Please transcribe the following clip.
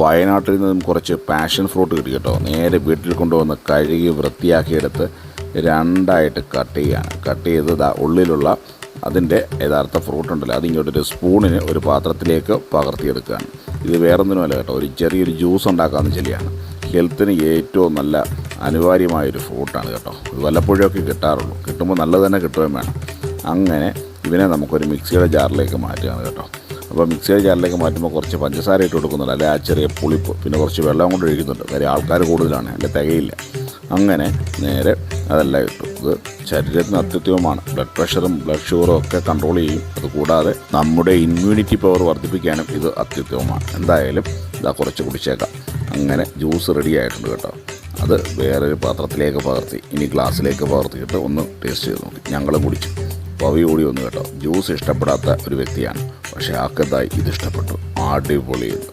വയനാട്ടിൽ നിന്നും കുറച്ച് പാഷൻ ഫ്രൂട്ട് കിട്ടി കേട്ടോ. നേരെ വീട്ടിൽ കൊണ്ടുവന്ന് കഴുകി വൃത്തിയാക്കിയെടുത്ത് രണ്ടായിട്ട് കട്ട് ചെയ്ത് ഉള്ളിലുള്ള അതിൻ്റെ യഥാർത്ഥ ഫ്രൂട്ട് ഉണ്ടല്ലോ അതിങ്ങോട്ടൊരു സ്പൂണിന് ഒരു പാത്രത്തിലേക്ക് പകർത്തിയെടുക്കുകയാണ്. ഇത് വേറൊന്നിനുമല്ല കേട്ടോ, ഒരു ചെറിയൊരു ജ്യൂസ് ഉണ്ടാക്കാമെന്ന് ചെല്ലിയാണ്. ഹെൽത്തിന് ഏറ്റവും നല്ല അനിവാര്യമായൊരു ഫ്രൂട്ടാണ് കേട്ടോ. ഇത് വല്ലപ്പോഴൊക്കെ കിട്ടാറുള്ളൂ, കിട്ടുമ്പോൾ നല്ലത് തന്നെ കിട്ടുകയും വേണം. അങ്ങനെ ഇതിനെ നമുക്കൊരു മിക്സിയുടെ ജാറിലേക്ക് മാറ്റുകയാണ് കേട്ടോ. അപ്പോൾ മിക്സിയുടെ ജാറിലേക്ക് മാറ്റുമ്പോൾ കുറച്ച് പഞ്ചസാര ഇട്ട് കൊടുക്കുന്നുണ്ട്, അല്ലെങ്കിൽ ആ ചെറിയ പുളിപ്പ്, പിന്നെ കുറച്ച് വെള്ളം കൊണ്ട് ഒഴിക്കുന്നുണ്ട്. കാര്യം ആൾക്കാർ കൂടുതലാണ്, എൻ്റെ തികയില്ല. അങ്ങനെ നേരെ അതെല്ലാം ഇട്ടു. ഇത് ശരീരത്തിന് അത്യുത്തമമാണ്. ബ്ലഡ് പ്രഷറും ബ്ലഡ് ഷുഗറും ഒക്കെ കൺട്രോൾ ചെയ്യും. അതുകൂടാതെ നമ്മുടെ ഇമ്മ്യൂണിറ്റി പവർ വർദ്ധിപ്പിക്കാനും ഇത് അത്യുത്തമമാണ്. എന്തായാലും ഇതാ കുറച്ച് കുടിച്ചേക്കാം. അങ്ങനെ ജ്യൂസ് റെഡി ആയിട്ടുണ്ട് കേട്ടോ. അത് വേറൊരു പാത്രത്തിലേക്ക് പകർത്തി ഇനി ഗ്ലാസ്സിലേക്ക് പകർത്തിയിട്ട് ഒന്ന് ടേസ്റ്റ് ചെയ്ത് നോക്കി. ഞങ്ങളും കുടിച്ചു. പവി കൂടി വന്നു കേട്ടോ. ജ്യൂസ് ഇഷ്ടപ്പെടാത്ത ഒരു വ്യക്തിയാണ്, പക്ഷേ ആക്കതായി ഇത് ഇഷ്ടപ്പെട്ടു. അടിപൊളിയത്.